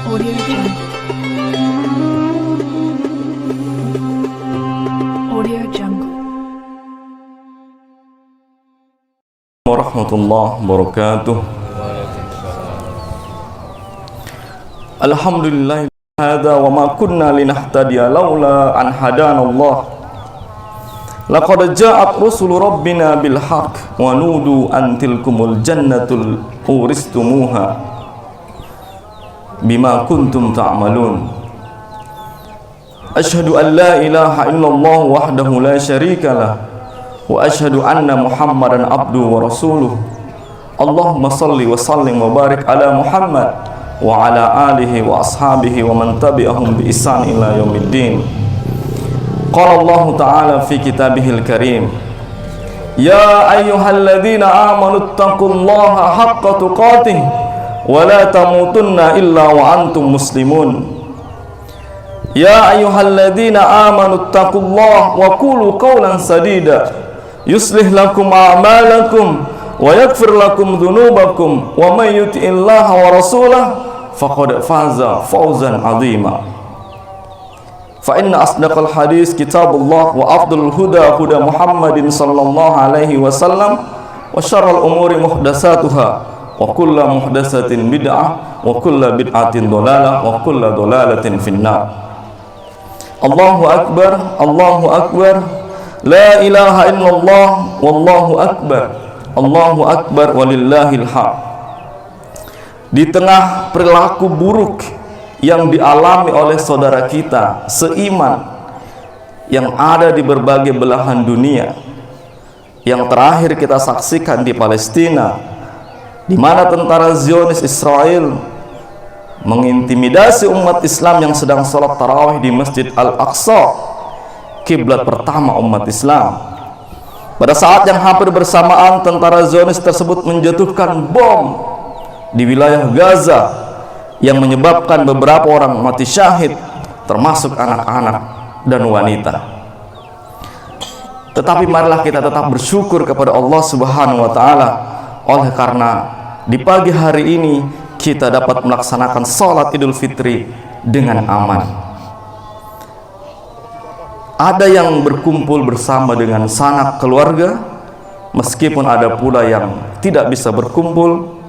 Audio Jungle. Audio Jungle. Warahmatullahi wabarakatuh. Alhamdulillah hadza wa ma kunna linahtadiya laula an hadanallah. Laqad ja'at rusulu rabbina bil haqq wa nudu an tilkumul jannatul uristumuha bima kuntum ta'malun. Asyhadu an la ilaha illallah wahdahu la syarika lah wa asyhadu anna Muhammadan abduhu wa rasuluh. Allahumma salli wa sallim wa barik ala Muhammad wa ala alihi wa ashabihi wa man tabi'ahum bi ihsan ila yaumiddin. Qala Allah Ta'ala fi kitabihil karim, ya ayyuhalladzina amanu taqullaha haqqa tuqatih wa la tamutunna illa wa antum muslimun. Ya ayyuhalladzina amanu taqullaha wa qulu qawlan sadida yuslih lakum a'malakum wa yaghfir lakum dhunubakum wa may yuti'illaha wa rasulahu faqad faza fawzan 'azima. Fa inna asdaqal hadis kitabullah wa afdalul huda huda Muhammadin sallallahu alaihi wasallam wa syarrul umuri muhdatsatuha wa kullu muhdatsatin bid'ah wa kullu bid'atin dhalalah wa kullu dhalalatin finnar. Allahu akbar, Allahu akbar, la ilaha illallah, wallahu akbar, Allahu akbar walillahil hamd. Di tengah perilaku buruk yang dialami oleh saudara kita seiman yang ada di berbagai belahan dunia, yang terakhir kita saksikan di Palestina, di mana tentara Zionis Israel mengintimidasi umat Islam yang sedang sholat tarawih di Masjid Al-Aqsa, kiblat pertama umat Islam. Pada saat yang hampir bersamaan tentara Zionis tersebut menjatuhkan bom di wilayah Gaza yang menyebabkan beberapa orang mati syahid, termasuk anak-anak dan wanita. Tetapi marilah kita tetap bersyukur kepada Allah Subhanahu wa Ta'ala, oleh karena di pagi hari ini kita dapat melaksanakan sholat Idul Fitri dengan aman. Ada yang berkumpul bersama dengan sanak keluarga, meskipun ada pula yang tidak bisa berkumpul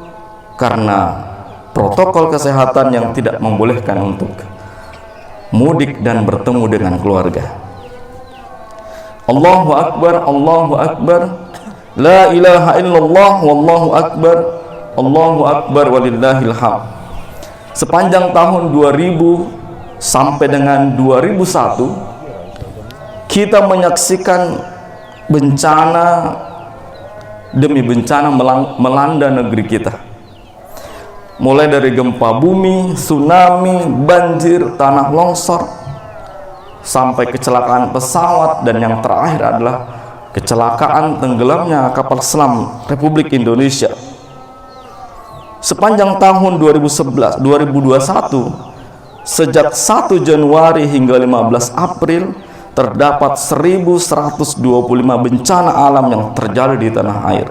karena protokol kesehatan yang tidak membolehkan untuk mudik dan bertemu dengan keluarga. Allahu akbar, Allahu akbar, la ilaha illallah, wallahu akbar, Allahu akbar walillahil hamd. Sepanjang tahun 2000 sampai dengan 2001 kita menyaksikan bencana demi bencana melanda negeri kita. Mulai dari gempa bumi, tsunami, banjir, tanah longsor, sampai kecelakaan pesawat, dan yang terakhir adalah kecelakaan tenggelamnya kapal selam Republik Indonesia. Sepanjang tahun 2021, sejak 1 Januari hingga 15 April, terdapat 1125 bencana alam yang terjadi di tanah air.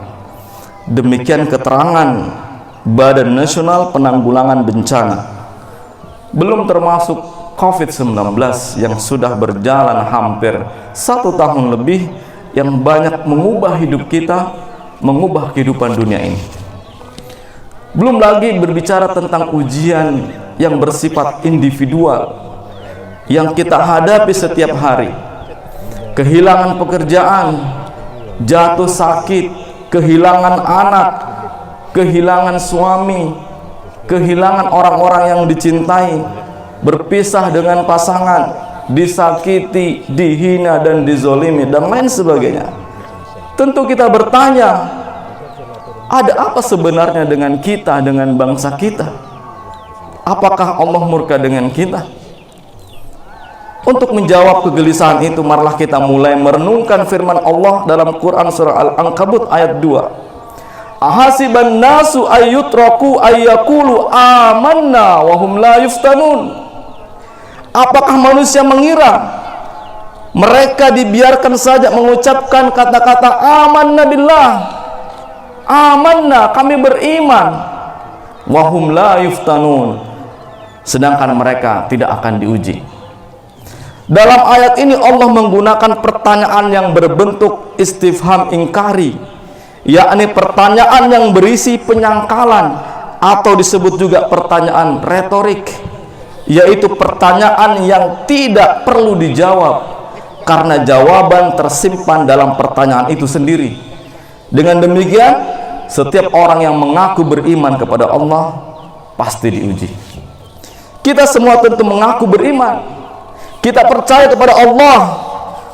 Demikian keterangan Badan Nasional Penanggulangan Bencana, belum termasuk COVID-19 yang sudah berjalan hampir 1 tahun lebih, yang banyak mengubah hidup kita, mengubah kehidupan dunia ini. Belum lagi berbicara tentang ujian yang bersifat individual yang kita hadapi setiap hari. Kehilangan pekerjaan, jatuh sakit, kehilangan anak, kehilangan suami, kehilangan orang-orang yang dicintai, berpisah dengan pasangan, disakiti, dihina dan dizolimi, dan lain sebagainya. Tentu kita bertanya, ada apa sebenarnya dengan kita, dengan bangsa kita? Apakah Allah murka dengan kita? Untuk menjawab kegelisahan itu, marilah kita mulai merenungkan firman Allah dalam Quran surah Al-Ankabut ayat 2. Ahasiban nasu ayyutraku ayyakulu amanna wahum la yuftanun. Apakah manusia mengira mereka dibiarkan saja mengucapkan kata-kata amanna billah, amanna, kami beriman, wahum la yuftanun, sedangkan mereka tidak akan diuji. Dalam ayat ini Allah menggunakan pertanyaan yang berbentuk istifham ingkari, yakni pertanyaan yang berisi penyangkalan, atau disebut juga pertanyaan retorik, yaitu pertanyaan yang tidak perlu dijawab karena jawaban tersimpan dalam pertanyaan itu sendiri. Dengan demikian, setiap orang yang mengaku beriman kepada Allah pasti diuji. Kita semua tentu mengaku beriman. Kita percaya kepada Allah,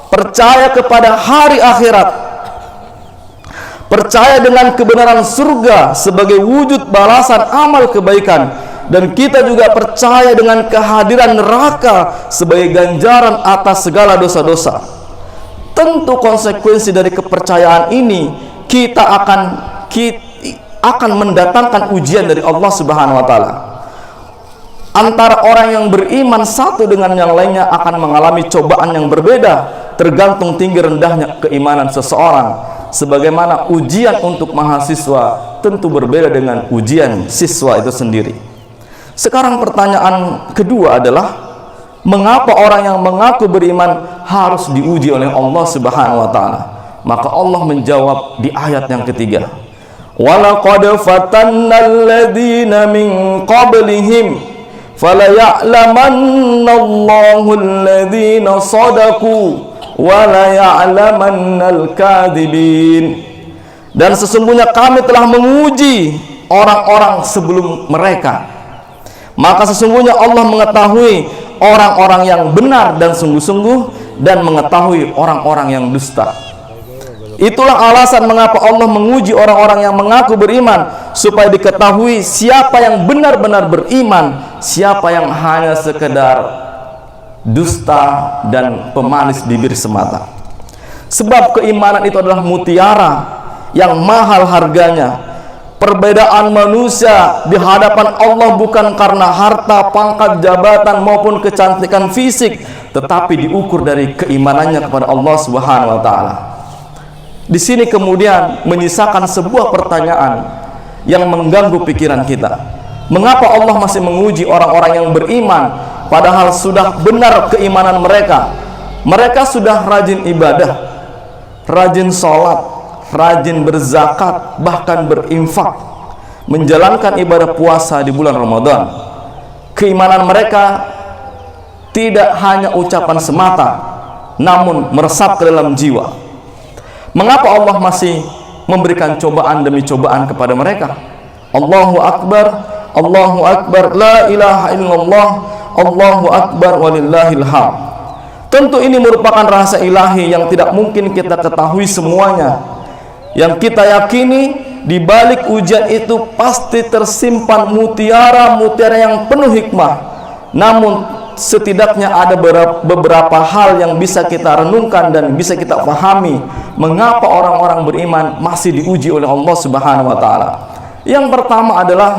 percaya kepada hari akhirat, percaya dengan kebenaran surga sebagai wujud balasan amal kebaikan, dan kita juga percaya dengan kehadiran neraka sebagai ganjaran atas segala dosa-dosa. Tentu konsekuensi dari kepercayaan ini kita akan mendatangkan ujian dari Allah Subhanahu wa taala. Antara orang yang beriman satu dengan yang lainnya akan mengalami cobaan yang berbeda, tergantung tinggi rendahnya keimanan seseorang. Sebagaimana ujian untuk mahasiswa tentu berbeda dengan ujian siswa itu sendiri. Sekarang pertanyaan kedua adalah, mengapa orang yang mengaku beriman harus diuji oleh Allah Subhanahu wa taala? Maka Allah menjawab di ayat yang ketiga, walaqad fatannal ladzina min qablihim falaya'lamannallahu alladzina shadaku walaya'lamannal kadzibin. Dan sesungguhnya kami telah menguji orang-orang sebelum mereka, maka sesungguhnya Allah mengetahui orang-orang yang benar dan sungguh-sungguh, dan mengetahui orang-orang yang dusta. Itulah alasan mengapa Allah menguji orang-orang yang mengaku beriman, supaya diketahui siapa yang benar-benar beriman, siapa yang hanya sekedar dusta dan pemanis bibir semata. Sebab keimanan itu adalah mutiara yang mahal harganya. Perbedaan manusia di hadapan Allah bukan karena harta, pangkat, jabatan maupun kecantikan fisik, tetapi diukur dari keimanannya kepada Allah Subhanahu wa taala. Di sini kemudian menyisakan sebuah pertanyaan yang mengganggu pikiran kita. Mengapa Allah masih menguji orang-orang yang beriman, padahal sudah benar keimanan mereka? Mereka sudah rajin ibadah, rajin sholat, rajin berzakat, bahkan berinfak, menjalankan ibadah puasa di bulan Ramadan. Keimanan mereka tidak hanya ucapan semata, namun meresap ke dalam jiwa. Mengapa Allah masih memberikan cobaan demi cobaan kepada mereka? Allahu Akbar, Allahu Akbar, la ilaha illallah, Allahu Akbar, walillahil hamd. Tentu ini merupakan rahasia ilahi yang tidak mungkin kita ketahui semuanya. Yang kita yakini, di balik ujian itu pasti tersimpan mutiara-mutiara yang penuh hikmah. Namun setidaknya ada beberapa hal yang bisa kita renungkan dan bisa kita pahami mengapa orang-orang beriman masih diuji oleh Allah Subhanahu wa taala. Yang pertama adalah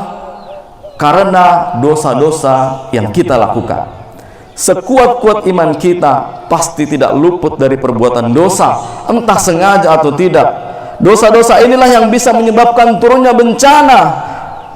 karena dosa-dosa yang kita lakukan. Sekuat-kuat iman kita pasti tidak luput dari perbuatan dosa, entah sengaja atau tidak. Dosa-dosa inilah yang bisa menyebabkan turunnya bencana,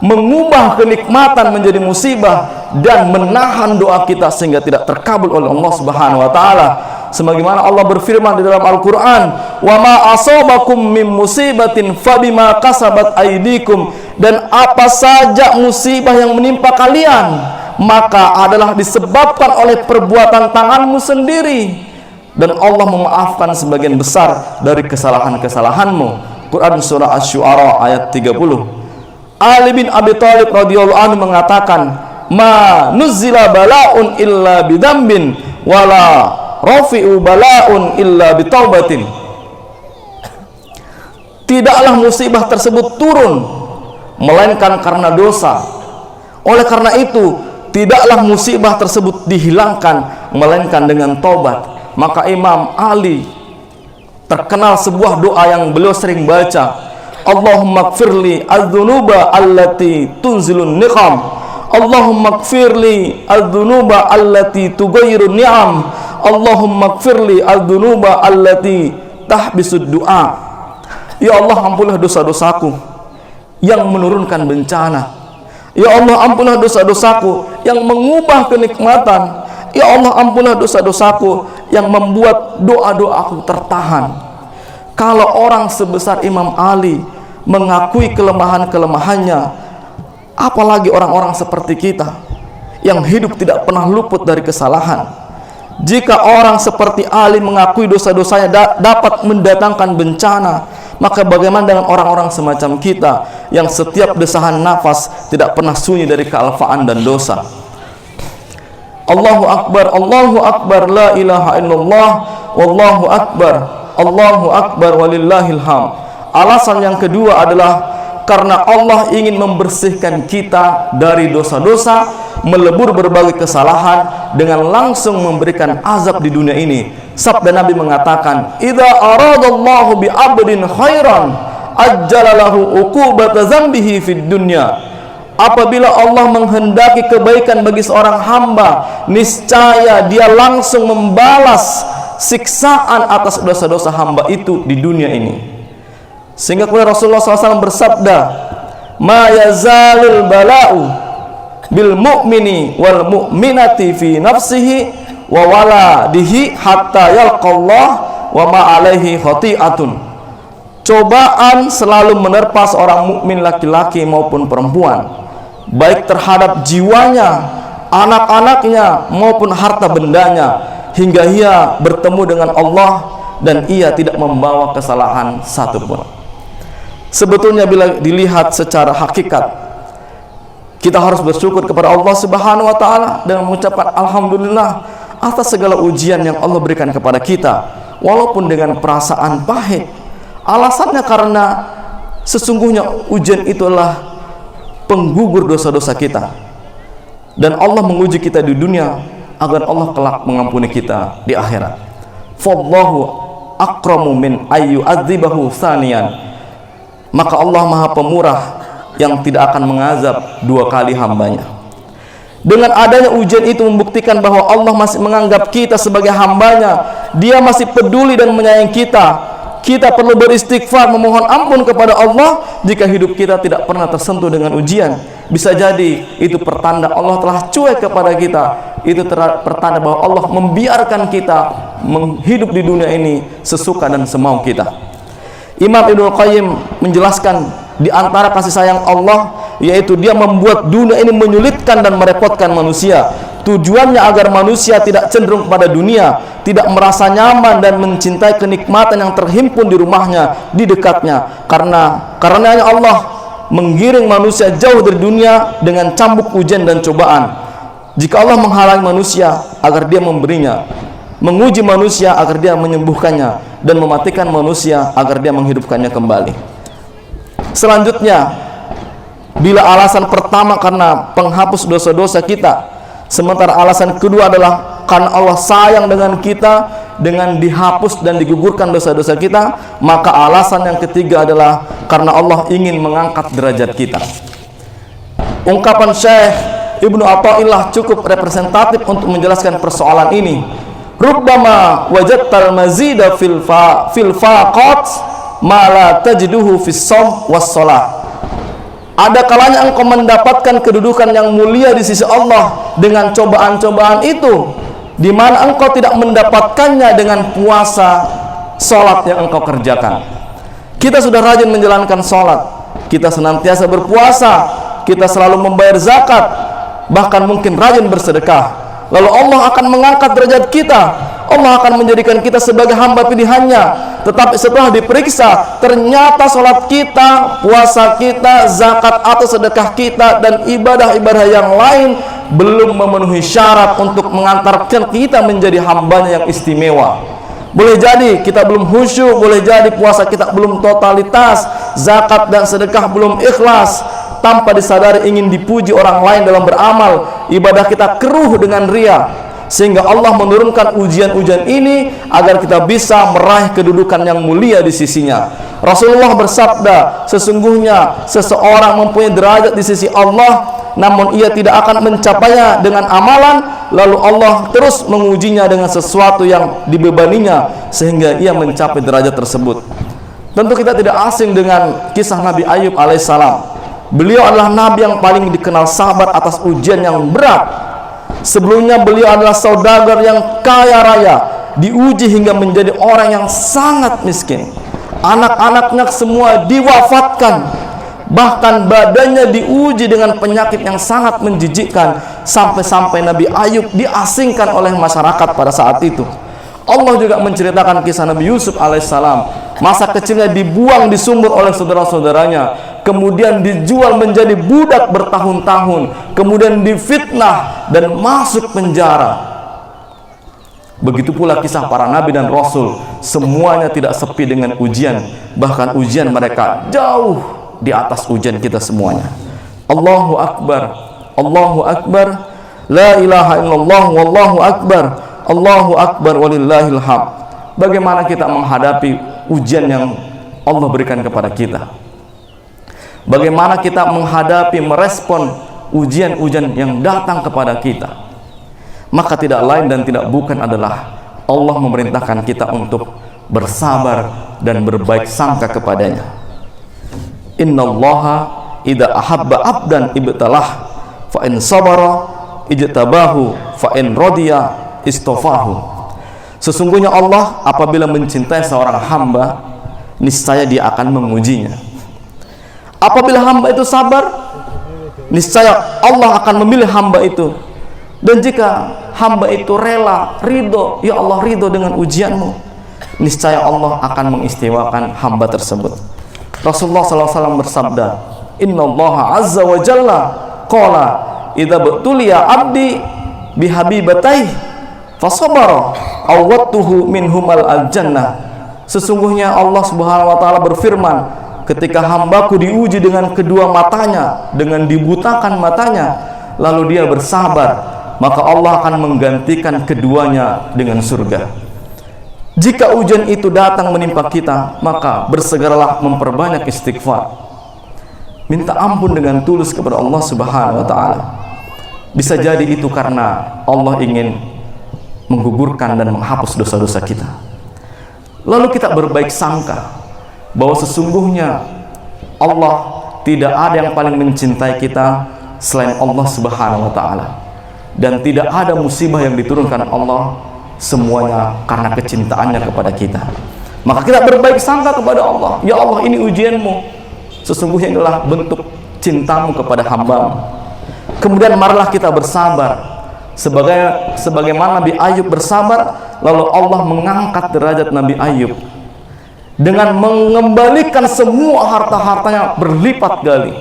mengubah kenikmatan menjadi musibah, dan menahan doa kita sehingga tidak terkabul oleh Allah Subhanahu wa taala. Sebagaimana Allah berfirman di dalam Al-Qur'an, "Wa ma asabakum min musibatin fabima kasabat aydikum." Dan apa saja musibah yang menimpa kalian, maka adalah disebabkan oleh perbuatan tanganmu sendiri. Dan Allah memaafkan sebagian besar dari kesalahan-kesalahanmu. Quran surah Asy-Syu'ara ayat 30. Ali bin Abi Thalib radhiyallahu anhu mengatakan, "Ma nuzzila bala'un illa bidambin wala rafi'u bala'un illa bitaubatin." Tidaklah musibah tersebut turun melainkan karena dosa. Oleh karena itu, tidaklah musibah tersebut dihilangkan melainkan dengan taubat. Maka Imam Ali terkenal sebuah doa yang beliau sering baca, Allahumma gfirli adzunuba allati tunzilun niqam, Allahumma gfirli adzunuba allati tugayyirun ni'am, Allahumma gfirli adzunuba allati tahbisud du'a. Ya Allah, ampunilah dosa-dosaku yang menurunkan bencana, Ya Allah, ampunilah dosa-dosaku yang mengubah kenikmatan. Ya Allah, ampunilah dosa-dosaku yang membuat doa-doaku tertahan. Kalau orang sebesar Imam Ali mengakui kelemahan-kelemahannya, apalagi orang-orang seperti kita yang hidup tidak pernah luput dari kesalahan. Jika orang seperti Ali mengakui dosa-dosanya dapat mendatangkan bencana, maka bagaimana dengan orang-orang semacam kita yang setiap desahan nafas tidak pernah sunyi dari kealfaan dan dosa? Allahu Akbar, la ilaha illallah, wallahu akbar, walillahil hamd. Alasan yang kedua adalah karena Allah ingin membersihkan kita dari dosa-dosa, melebur berbagai kesalahan dengan langsung memberikan azab di dunia ini. Sabda Nabi mengatakan, "Idza aradallahu bi 'abdin khairan, ajjalalahu uqubata dzambihi fid dunya." Apabila Allah menghendaki kebaikan bagi seorang hamba, niscaya Dia langsung membalas siksaan atas dosa-dosa hamba itu di dunia ini. Sehingga kemudian Rasulullah SAW bersabda, "Ma yazalul bala'u bil mu'mini wal mu'minati fi nafsihi wa waladihi hatta yalqallah wa ma alaihi khati'atun." Cobaan selalu menerpa seorang mukmin laki-laki maupun perempuan, baik terhadap jiwanya, anak-anaknya maupun harta bendanya, hingga ia bertemu dengan Allah dan ia tidak membawa kesalahan satupun. Sebetulnya bila dilihat secara hakikat, kita harus bersyukur kepada Allah Subhanahu wa taala dengan mengucapkan alhamdulillah atas segala ujian yang Allah berikan kepada kita, walaupun dengan perasaan pahit. Alasannya karena sesungguhnya ujian itulah penggugur dosa-dosa kita, dan Allah menguji kita di dunia agar Allah kelak mengampuni kita di akhirat. Fallahu akramu min ayyu adzibahu tsaniyan. Maka Allah Maha Pemurah yang tidak akan mengazab dua kali hambanya. Dengan adanya ujian itu membuktikan bahwa Allah masih menganggap kita sebagai hambanya. Dia masih peduli dan menyayangi kita. Kita perlu beristighfar, memohon ampun kepada Allah jika hidup kita tidak pernah tersentuh dengan ujian. Bisa jadi itu pertanda Allah telah cuek kepada kita. Itu pertanda bahwa Allah membiarkan kita hidup di dunia ini sesuka dan semau kita. Imam Ibnul Qayyim menjelaskan di antara kasih sayang Allah, yaitu Dia membuat dunia ini menyulitkan dan merepotkan manusia. Tujuannya agar manusia tidak cenderung kepada dunia, tidak merasa nyaman dan mencintai kenikmatan yang terhimpun di rumahnya, di dekatnya. Karenanya Allah menggiring manusia jauh dari dunia dengan cambuk ujian dan cobaan. Jika Allah menghalangi manusia agar Dia memberinya, menguji manusia agar Dia menyembuhkannya, dan mematikan manusia agar Dia menghidupkannya kembali. Selanjutnya, bila alasan pertama karena penghapus dosa-dosa kita, sementara alasan kedua adalah karena Allah sayang dengan kita, dengan dihapus dan digugurkan dosa-dosa kita, maka alasan yang ketiga adalah karena Allah ingin mengangkat derajat kita. Ungkapan Syekh Ibnu Athaillah cukup representatif untuk menjelaskan persoalan ini. Rubbama wajadtal mazida fil faqat ma la tajiduhu fis shaum was shalah. Ada kalanya engkau mendapatkan kedudukan yang mulia di sisi Allah dengan cobaan-cobaan itu, di mana engkau tidak mendapatkannya dengan puasa, salat yang engkau kerjakan. Kita sudah rajin menjalankan salat, kita senantiasa berpuasa, kita selalu membayar zakat, bahkan mungkin rajin bersedekah. Lalu Allah akan mengangkat derajat kita. Allah akan menjadikan kita sebagai hamba pilihannya. Tetapi setelah diperiksa, ternyata sholat kita, puasa kita, zakat atau sedekah kita, dan ibadah-ibadah yang lain belum memenuhi syarat untuk mengantarkan kita menjadi hambanya yang istimewa. Boleh jadi kita belum khusyuk, boleh jadi puasa kita belum totalitas, zakat dan sedekah belum ikhlas. Tanpa disadari ingin dipuji orang lain dalam beramal, ibadah kita keruh dengan ria, sehingga Allah menurunkan ujian-ujian ini agar kita bisa meraih kedudukan yang mulia di sisinya. Rasulullah bersabda, sesungguhnya seseorang mempunyai derajat di sisi Allah, namun ia tidak akan mencapainya dengan amalan, lalu Allah terus mengujinya dengan sesuatu yang dibebaninya sehingga ia mencapai derajat tersebut. Tentu kita tidak asing dengan kisah Nabi Ayub alaihissalam. Beliau adalah nabi yang paling dikenal sabar atas ujian yang berat. Sebelumnya beliau adalah saudagar yang kaya raya, diuji hingga menjadi orang yang sangat miskin. Anak-anaknya semua diwafatkan, bahkan badannya diuji dengan penyakit yang sangat menjijikkan, sampai-sampai Nabi Ayub diasingkan oleh masyarakat pada saat itu. Allah juga menceritakan kisah Nabi Yusuf alaihissalam. Masa kecilnya dibuang di sumur oleh saudara-saudaranya, kemudian dijual menjadi budak bertahun-tahun, kemudian difitnah dan masuk penjara. Begitu pula kisah para nabi dan rasul, semuanya tidak sepi dengan ujian, bahkan ujian mereka jauh di atas ujian kita semuanya. Allahu Akbar, Allahu Akbar, la ilaha illallah, wallahu akbar, Allahu Akbar, walillahil hamd. Bagaimana kita menghadapi ujian yang Allah berikan kepada kita? Bagaimana kita menghadapi, merespon ujian-ujian yang datang kepada kita? Maka tidak lain dan tidak bukan adalah Allah memerintahkan kita untuk bersabar dan berbaik sangka kepadanya. Innallaha idza ahabba abdan ibtalah fa in sabara ijtabahu fa in radiya istafahu. Sesungguhnya Allah apabila mencintai seorang hamba, niscaya dia akan mengujinya. Apabila hamba itu sabar, niscaya Allah akan memilih hamba itu. Dan jika hamba itu rela, ridho, ya Allah ridho dengan ujianmu, niscaya Allah akan mengistimewakan hamba tersebut. Rasulullah SAW bersabda, Innallaha azza wa jalla qala idza btuliya abdi bihabibatayhi fasabara awwatuhu minhumal al-jannah. Sesungguhnya Allah Subhanahu wa taala berfirman, ketika hambaku diuji dengan kedua matanya, dengan dibutakan matanya, lalu dia bersabar, maka Allah akan menggantikan keduanya dengan surga. Jika ujian itu datang menimpa kita, maka bersegeralah memperbanyak istighfar, minta ampun dengan tulus kepada Allah Subhanahu wa taala. Bisa jadi itu karena Allah ingin menggugurkan dan menghapus dosa-dosa kita. Lalu kita berbaik sangka bahwa sesungguhnya Allah tidak ada yang paling mencintai kita selain Allah Subhanahu wa taala. Dan tidak ada musibah yang diturunkan Allah semuanya karena kecintaannya kepada kita. Maka kita berbaik sangka kepada Allah. Ya Allah, ini ujianmu, sesungguhnya inilah bentuk cintamu kepada hambamu. Kemudian marilah kita bersabar, sebagaimana Nabi Ayub bersabar. Lalu Allah mengangkat derajat Nabi Ayub dengan mengembalikan semua harta-hartanya berlipat kali,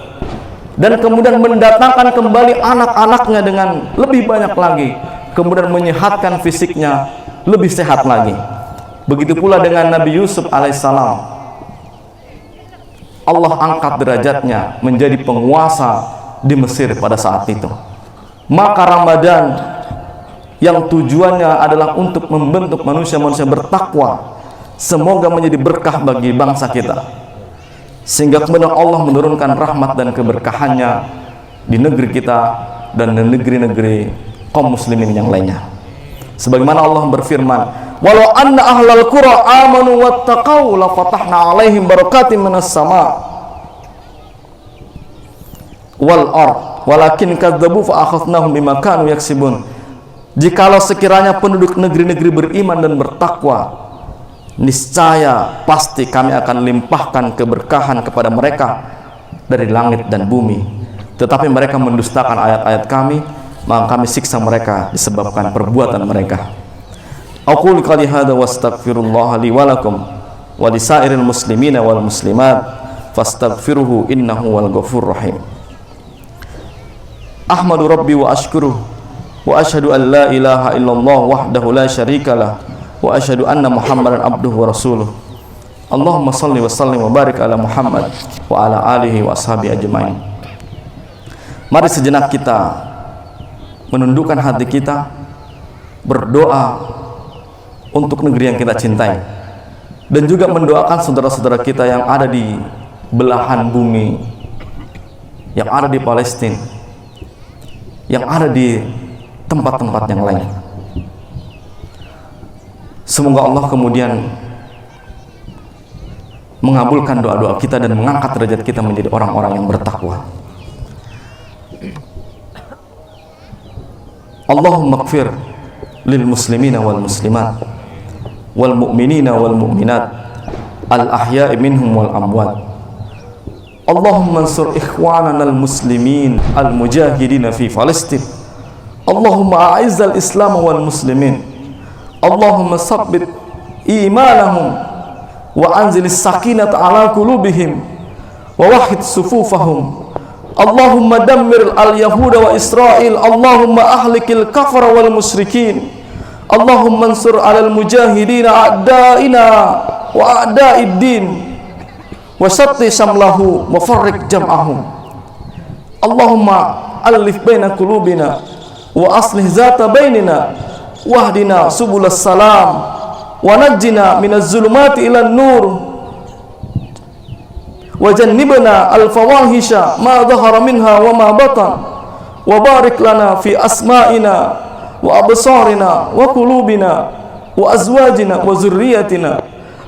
dan kemudian mendatangkan kembali anak-anaknya dengan lebih banyak lagi, kemudian menyehatkan fisiknya lebih sehat lagi. Begitu pula dengan Nabi Yusuf alaihissalam, Allah angkat derajatnya menjadi penguasa di Mesir pada saat itu. Maka Ramadan yang tujuannya adalah untuk membentuk manusia-manusia bertakwa, semoga menjadi berkah bagi bangsa kita, sehingga kemudian Allah menurunkan rahmat dan keberkahannya di negeri kita dan di negeri-negeri kaum muslimin yang lainnya. Sebagaimana Allah berfirman, walau anna ahlal qura amanu wattaqau la fatahna alaihim barakatim minas sama wal ard walakin kadzabu fa akhadnahum bima kanu yaksibun. Jikalau sekiranya penduduk negeri-negeri beriman dan bertakwa, niscaya pasti kami akan limpahkan keberkahan kepada mereka dari langit dan bumi. Tetapi mereka mendustakan ayat-ayat kami, maka kami siksa mereka disebabkan perbuatan mereka. Aqulu qouli hadza wastaghfirullah li wa lakum wa lisairil muslimina wal muslimat fastaghfiruhu innahu wal ghafurur rahim. Ahmadu rabbi wa ashkuruh wa asyhadu an la ilaha illallah wahdahu la syarikalah wa asyhadu anna Muhammadan abduhu wa rasuluh. Allahumma salli wa sallim wa barik ala Muhammad wa ala alihi wa ashabihi ajmain. Mari sejenak kita menundukkan hati kita, berdoa untuk negeri yang kita cintai, dan juga mendoakan saudara-saudara kita yang ada di belahan bumi, yang ada di Palestina, yang ada di tempat-tempat yang lain. Semoga Allah kemudian mengabulkan doa-doa kita dan mengangkat derajat kita menjadi orang-orang yang bertakwa. Allahumma ighfir lil muslimina wal muslimat wal mu'minina wal mu'minat al ahya'i minhum wal amwat. Allahumma ansur ikhwanana al muslimin al mujahidina fi Palestin. Allahumma a'izzal islam wal muslimin. Allahumma sabbit imanahum wa anzilis sakinata ala qulubihim wa wahhid sufufahum. Allahumma dammir al-yahuda wa Israel. Allahumma ahlikil kafara wal musyrikin. Allahumma ansur alal mujahidina a'da'ina wa a'da'id din wa syatti samlahu wa farriq jam'ahum. Allahumma alif baina qulubina wa aslih zata bainina wahdina subulas salam wa najjina minaz zulumati ilan nur wa jannibna al-fawahisha ma dhahara minha wa ma batan wa barik lana fi asma'ina wa absarina wa qulubina wa azwajina wa zurriyyatina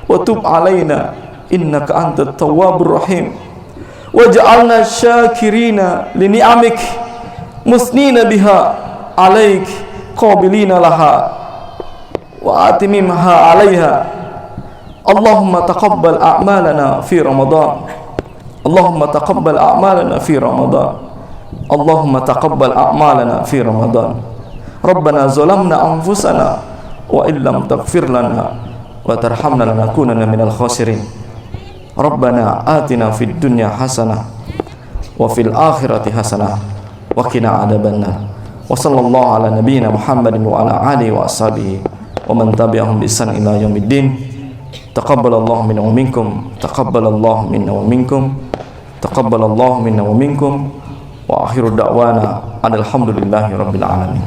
wa tub alaina innaka antat tawwabur rahim waj'alna syakirina li ni'amik musnina biha alaik qabilina laha wa atimimha alaiha. Allahumma taqabbal a'malana fi Ramadan. Allahumma taqabbal a'malana fi Ramadan. Allahumma taqabbal a'malana fi Ramadan. Rabbana zalamna anfusana wa illam taghfir lana wa tarhamna lanakunanna minal khasirin. Rabbana atina fid dunya hasanah wa fil akhirati hasanah wa qina adzabannar. Wa sallallahu ala nabiyyina Muhammadin wa ala alihi wa ashabihi wa man tabi'ahum bi ihsan ila yaumiddin. Taqabbalallahu minna wa minkum. Taqabbalallahu minna wa minkum. Taqabbalallahu minna wa minkum. Wa akhiru da'wana alhamdulillahi rabbil alamin.